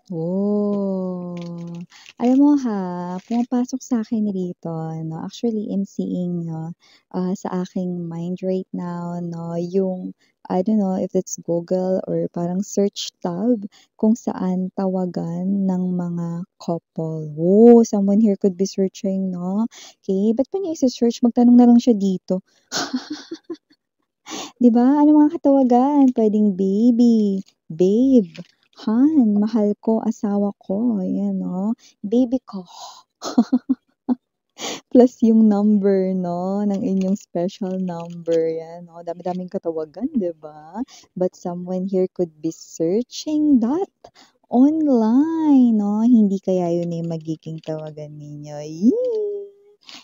Oh, alam mo ha, pumapasok sa akin dito 'no, actually MC-ing 'no, sa aking mind right now 'no, yung I don't know if it's Google or parang search tab kung saan tawagan ng mga couple. Oh, someone here could be searching 'no, okey, ba't pa niya ise-search, magtanong na lang siya dito. 'Di ba, ano mga katawagan, puwedeng baby, babe, han, mahal ko, asawa ko, ayan 'no, baby ko, plus yung number 'no, ng inyong special number, 'yan 'no, dami-daming katawagan, 'di ba? But someone here could be searching that online 'no, hindi kaya yun, eh, magiging tawagan ninyo, yee!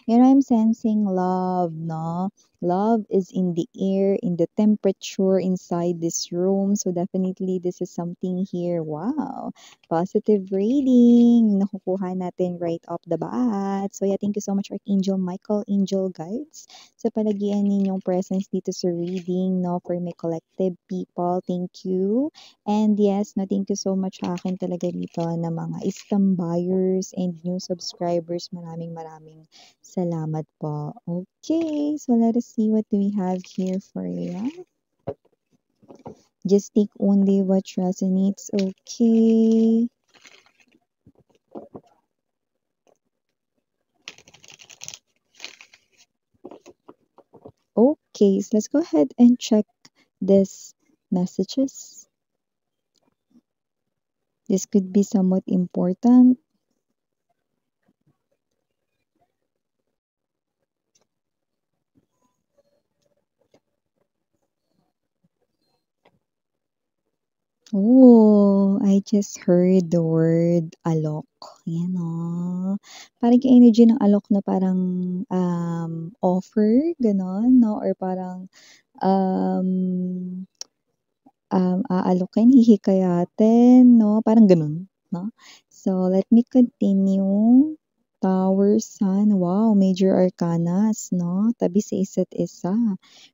You know, I'm sensing love 'no, love is in the air, in the temperature inside this room, so definitely this is something here, wow, positive reading nakukuha natin right off the bat. So yeah, thank you so much Archangel Michael, angel guides, sa palagian ninyong presence dito sa reading 'no, for my collective people, thank you. And yes 'no, thank you so much sa akin talaga dito na mga buyers and new subscribers, maraming salamat po. Okay, so let us see what do we have here for you. Just take only what resonates, okay? Okay, so let's go ahead and check this messages. This could be somewhat important. Oh, I just heard the word alok. Yan oh. Parang yung energy ng alok na parang offer, ganon, no? Or parang um, aalokin, hihikayatin, no? Parang ganun, no? So, let me continue. Tower, Sun, wow, major arcanas, no? Tabi sa isa't isa,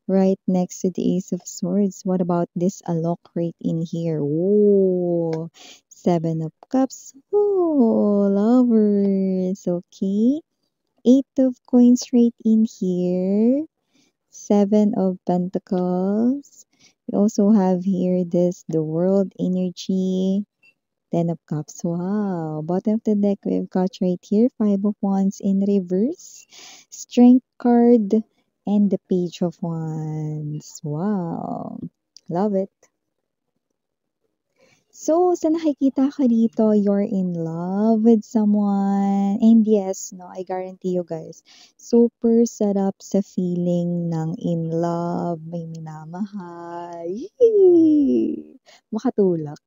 right next to the Ace of Swords. What about this alok right in here? Oh, Seven of Cups. Oh, lovers. Okay. Eight of Coins right in here. Seven of Pentacles. We also have here the World energy. Ten of Cups. Wow. Bottom of the deck, we've got right here Five of Wands in reverse. Strength card. And the Page of Wands. Wow. Love it. So, sa nakikita ka dito, you're in love with someone. And yes, no, I guarantee you guys, super sarap sa feeling ng in love, may minamahal. Yee! Makatulak.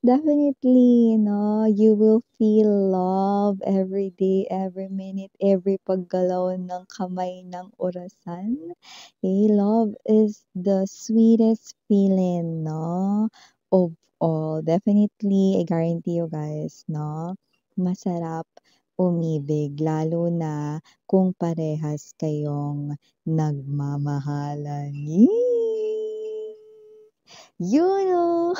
Definitely, no, you will feel love every day, every minute, every paggalaw ng kamay ng orasan. Love is the sweetest feeling, no, of all. Definitely, I guarantee you guys, no, masarap umibig, lalo na kung parehas kayong nagmamahalan. Yee! You know.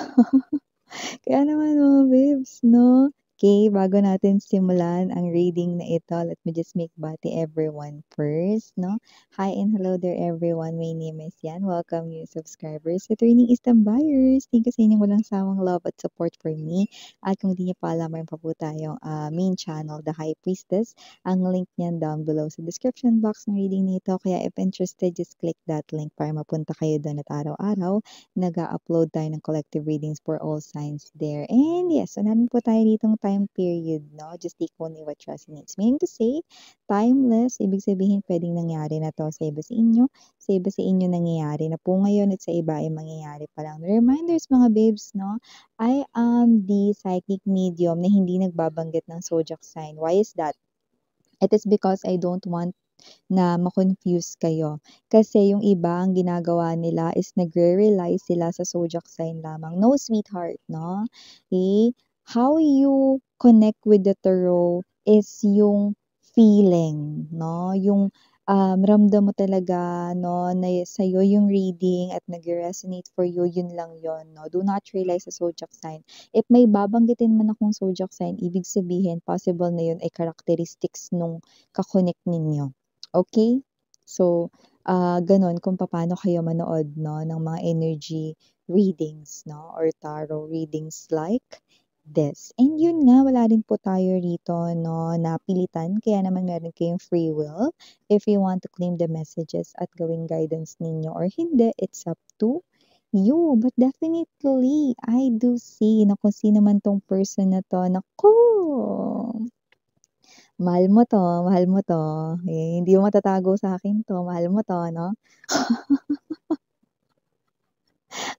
Kaya naman mga babes 'no? Okay, bago natin simulan ang reading na ito, let me just make bati everyone first 'no? Hi and hello there everyone, my name is Yan, welcome new subscribers, returning Istam buyers, thank you sa inyong walang sawang love at support for me. At kung di niyo pa alam, mayroon pa po tayong main channel, The High Priestess. Ang link niyan down below sa description box ng reading nito. Kaya if interested, just click that link para mapunta kayo doon at araw-araw nag-a-upload tayo ng collective readings for all signs there. And yes, so narin po tayo ditong time period, no? Just take only what resonates. Meaning to say, timeless, ibig sabihin pwedeng nangyari na to sa iba sa inyo, sa iba sa inyo nangyayari na po ngayon at sa iba ay mangyayari pa lang. Reminders mga babes, no? I am the psychic medium na hindi nagbabanggit ng zodiac sign. Why is that? It is because I don't want na ma-confuse kayo. Kasi yung iba, ang ginagawa nila is nagre-rely sila sa zodiac sign lamang. No, sweetheart, no? How you connect with the tarot is yung feeling, no? Yung ramdam mo talaga 'no, na sa'yo yung reading at nagre-resonate for you, yun lang yun 'no. Do not rely sa zodiac sign. If may babanggitin man akong zodiac sign, ibig sabihin possible na yun ay characteristics nung ka-connect ninyo, okey? So, gano'n kung papaano kayo manood 'no, ng mga energy readings 'no, or tarot readings like this. And yun nga, wala rin po tayo rito 'no, na pilitan kaya naman meron kayong free will. If you want to claim the messages at gawing guidance ninyo or hindi, it's up to you. But definitely, I do see na kung sino man 'tong person na 'to, naku! Mahal mo 'to, eh, hindi mo matatago sa'kin 'to, mahal mo 'to 'no?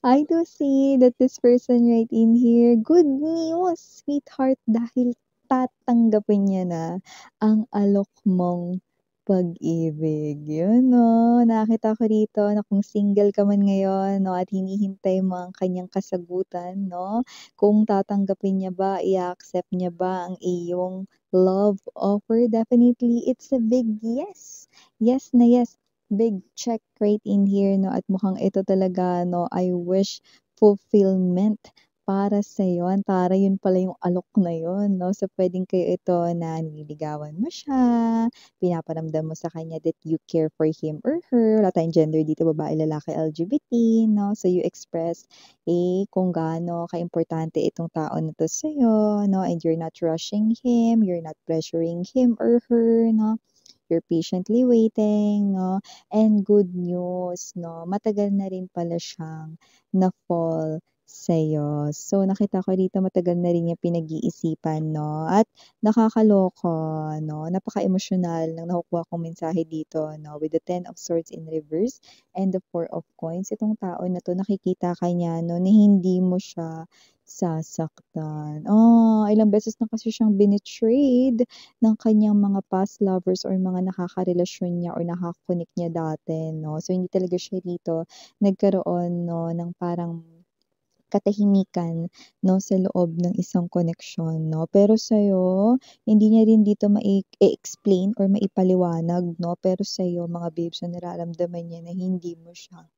I do see that this person right in here, good news, sweetheart, dahil tatanggapin niya na ang alok mong pag-ibig. Yun 'no, nakita ko rito na kung single ka man ngayon 'no, at hinihintay mo ang kanyang kasagutan 'no, kung tatanggapin niya ba, i-a-accept niya ba ang iyong love offer, definitely it's a big yes. Yes na yes. Big check right in here 'no, at mukhang ito talaga 'no, I wish fulfillment para sa'yo. Antara yun pala yung alok na yun 'no. So, puwedeng kayo ito na nililigawan mo siya, pinaparamdam mo sa kanya that you care for him or her. Wala tayong gender dito, babae, lalaki, LGBT 'no. So, you express, kung gaano kaimportante itong tao na 'to sa'yo 'no, and you're not rushing him, you're not pressuring him or her 'no. You're patiently waiting 'no, and good news 'no, matagal na rin pala siyang na-fall sa'yo. So, nakita ko dito matagal na rin niyang pinag-iisipan 'no, at nakakaloka 'no, napaka-emosyonal ng nakukuha kong mensahe dito 'no, with the Ten of Swords in reverse and the Four of Coins. Itong tao na 'to nakikita ka niya 'no, na hindi mo siya sasaktan. Ilang beses na kasi siyang bini-trade ng kanyang mga past lovers or mga nakakarelasyon niya or naka-connect niya dati 'no. So, hindi talaga siya rito nagkaroon 'no ng parang katahimikan 'no sa loob ng isang koneksyon 'no. Pero sa'yo, hindi niya rin dito explain or maipaliwanag 'no, pero sa'yo mga babes, so nararamdaman niya na hindi mo siya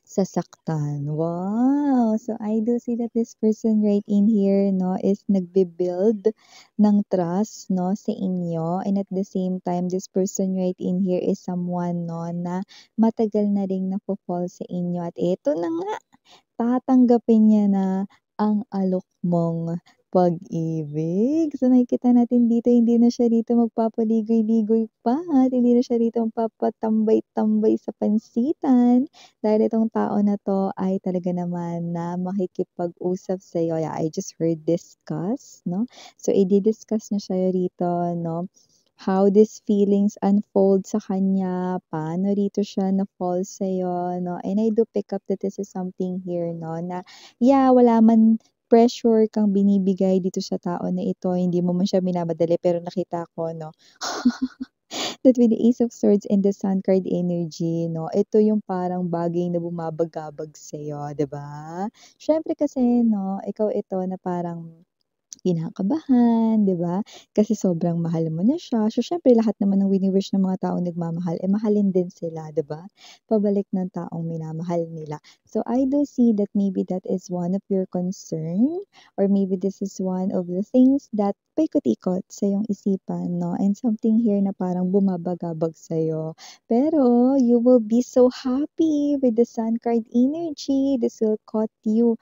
sasaktan. Wow! So, I do see that this person right in here 'no, is nagbi-build ng trust 'no, sa inyo, and at the same time, this person right in here is someone 'no, na matagal na ring nafo-fall sa inyo at eto na nga, tatanggapin niya na ang alok mong pag-ibig. So, nakikita natin dito hindi na siya rito magpapaligoy-ligoy pa at hindi na siya rito magpapatambay-tambay sa pansitan dahil itong tao na 'to ay talaga naman na makikipag-usap sa'yo. Yeah, I just heard discuss 'no. So, idi-discuss niya sa'yo rito 'no, how these feelings unfold sa kanya, paano rito siya na-fall sa'yo 'no, and I do pick up that this is something here 'no, na yeah, wala man pressure kang binibigay dito sa tao na ito, hindi mo man siya minamadali, pero nakita ko 'no, that with the Ace of Swords and the Sun card energy 'no, ito yung parang bagay na bumabagabag sa'yo, 'di ba? Siyempre kasi 'no, ikaw ito na parang kinakabahan, 'di ba? Kasi sobrang mahal mo na siya. So, siyempre lahat naman ng wini-wish ng mga taong nagmamahal, mahalin din sila, 'di ba? Pabalik ng taong minamahal nila. So, I do see that maybe that is one of your concern or maybe this is one of the things that paikot-ikot sa iyong isipan 'no, and something here na parang bumabagabag sa'yo. Pero you will be so happy with the Sun card energy. This will caught you,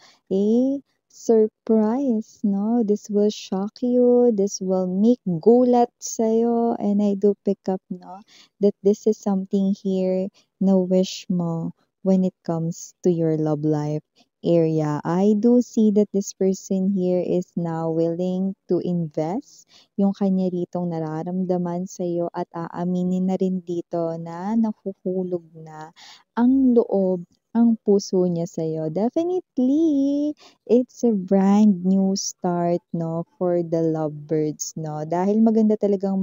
surprise 'no, this will shock you, this will make gulat sa'yo, and I do pick up 'no, that this is something here na wish mo when it comes to your love life area. I do see that this person here is now willing to invest yung kanya ritong nararamdaman sa'yo at aaminin na rin dito na nahuhulog na ang loob, ang puso niya sa'yo. Definitely, it's a brand new start 'no, for the lovebirds 'no, dahil maganda talagang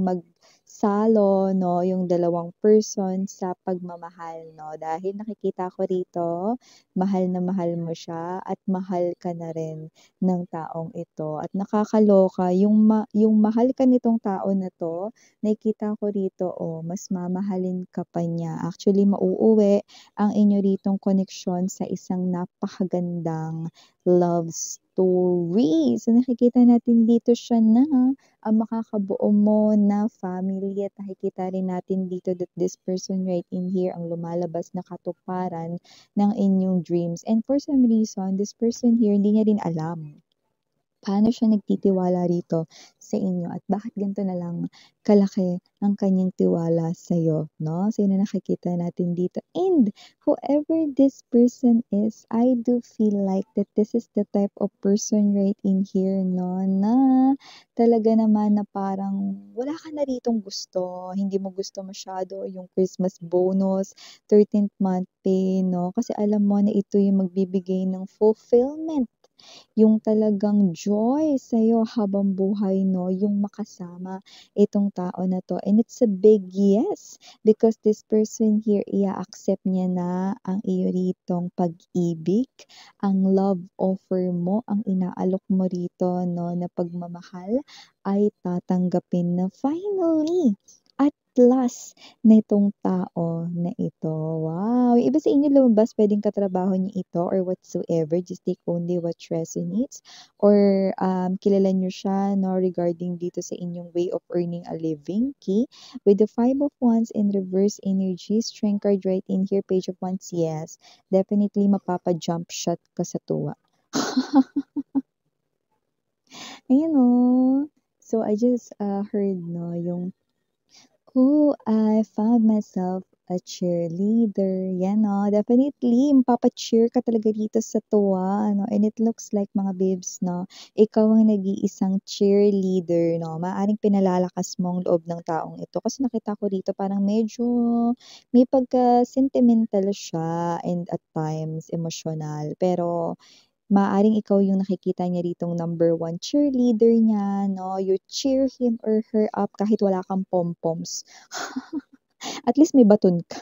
salo 'no, yung dalawang person sa pagmamahal 'no. Dahil nakikita ko rito, mahal na mahal mo siya at mahal ka na rin ng taong ito at nakakaloka yung mahal ka nitong tao na 'to, nakikita ko rito, mas mamahalin ka pa niya. Actually, mauuwi ang inyo ritong koneksyon sa isang napakagandang love story. So, nakikita natin dito siya na ang makakabuo mo na family at nakikita rin natin dito that this person right in here ang lumalabas na katuparan ng inyong dreams. And for some reason, this person here, hindi niya rin alam paano siya nagtitiwala rito sa inyo at bakit ganito na lang kalaki ang kanyang tiwala sa'yo, 'no? So, yun ang nakikita natin dito. And whoever this person is, I do feel like that this is the type of person right in here, 'no, na talaga naman na parang wala ka na ritong gusto, hindi mo gusto masyado yung Christmas bonus, 13th month pay, 'no? Kasi alam mo na ito yung magbibigay ng fulfillment yung talagang joy sa'yo habang buhay 'no, yung makasama itong tao na 'to. And it's a big yes, because this person here, ia-accept niya na ang iyo ritong pag-ibig, ang love offer mo, ang inaalok mo rito 'no, na pagmamahal ay tatanggapin na finally, at last nitong tao na ito. Wow! Yung iba sa inyo lumabas, puwedeng katrabaho niyo ito or whatsoever, just take only what resonates or, kilala niyo siya 'no, regarding dito sa inyong way of earning a living, okay? With the Five of Wands in reverse energy, strength card right in here, Page of Wands, yes, definitely mapapa-jump shot ka sa tuwa. Ayan, oh. So, I just, heard 'no, yung oh, I found myself a cheerleader. Yan, no? Definitely, mapapa-cheer ka talaga dito sa tuwa, no? And it looks like, mga babes, no? Ikaw ang nag-iisang cheerleader, no? Maaring pinalalakas mo ang loob ng taong ito. Kasi nakita ko dito, parang medyo may pagka-sentimental siya and at times emotional. Pero maaaring ikaw yung nakikita niya ritong number one cheerleader niya, no? You cheer him or her up kahit wala kang pom-poms. At least may baton ka.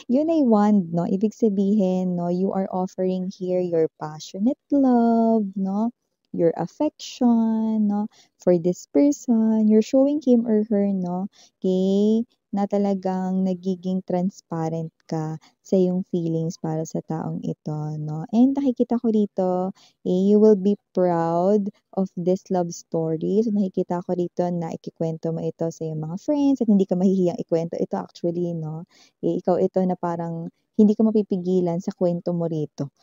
Yun ay wand, no? Ibig sabihin, no, you are offering here your passionate love, no? Your affection, no? For this person, you're showing him or her, no? Okay? Na talagang nagiging transparent ka sa iyong feelings para sa taong ito, no? And nakikita ko dito, you will be proud of this love story. So, nakikita ko dito na ikikwento mo ito sa iyong mga friends at hindi ka mahihiyang ikwento ito actually, no? Ikaw ito na parang hindi ka mapipigilan sa kwento mo rito.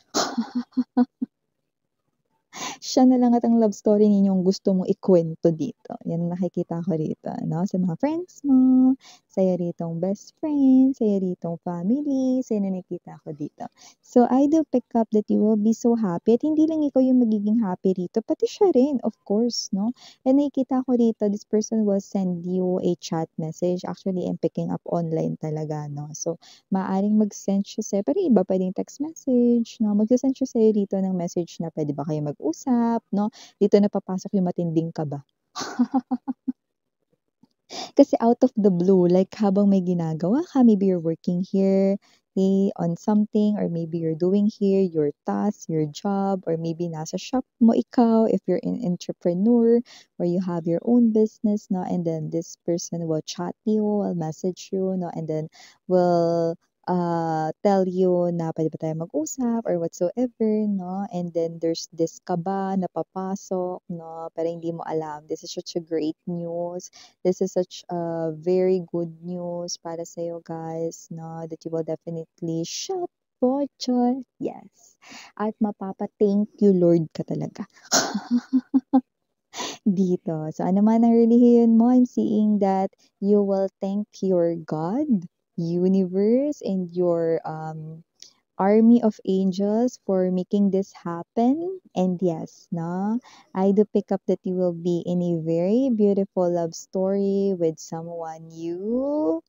Siya na lang at ang love story ninyong gusto mong ikuwento dito. Yan ang nakikita ko rito, 'no, sa mga friends mo, sa'yo ritong best friend, sa'yo ritong family, so yun ang nakikita ko dito. So, I do pick up that you will be so happy at hindi lang ikaw yung magiging happy rito, pati siya rin, of course, 'no? And nakikita ko dito, this person will send you a chat message. Actually, I'm picking up online talaga, 'no? So, maaaring mag-send siya sa'yo, pero yung iba puwedeng text message, 'no? Magse-send siya sa'yo dito ng message na puwede ba kayo mag-usap, 'no? Dito na papasok yung matinding kaba. Kasi out of the blue, like habang may ginagawa ka, maybe you're working here, on something, or maybe you're doing here your task, your job, or maybe nasa shop mo ikaw if you're an entrepreneur or you have your own business, no? And then this person will chat you, will message you, no? And then will tell you na pwede ba tayo mag-usap or whatsoever, no? And then there's this kaba na papasok, no? Pero hindi mo alam. This is such a great news. This is such a very good news para sa'yo guys, no? That you will definitely shout for joy. Yes. At mapapa-thank you Lord ka talaga. Dito. So, ano man ang relihiyon mo, I'm seeing that you will thank your God, universe, and your army of angels for making this happen. And yes, no, I do pick up that you will be in a very beautiful love story with someone you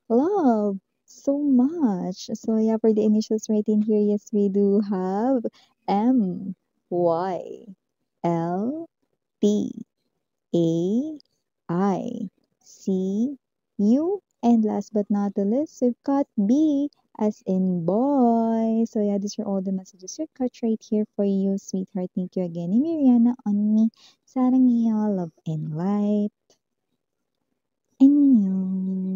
love so much. So yeah, for the initials right in here, yes, we do have MYLT. AI. C, U, and last but not the least, we've got B as in boy. So yeah, these are all the messages we've got right here for you, sweetheart. Thank you again. I'm Mariana on me. Sarang love and light. Annyeong.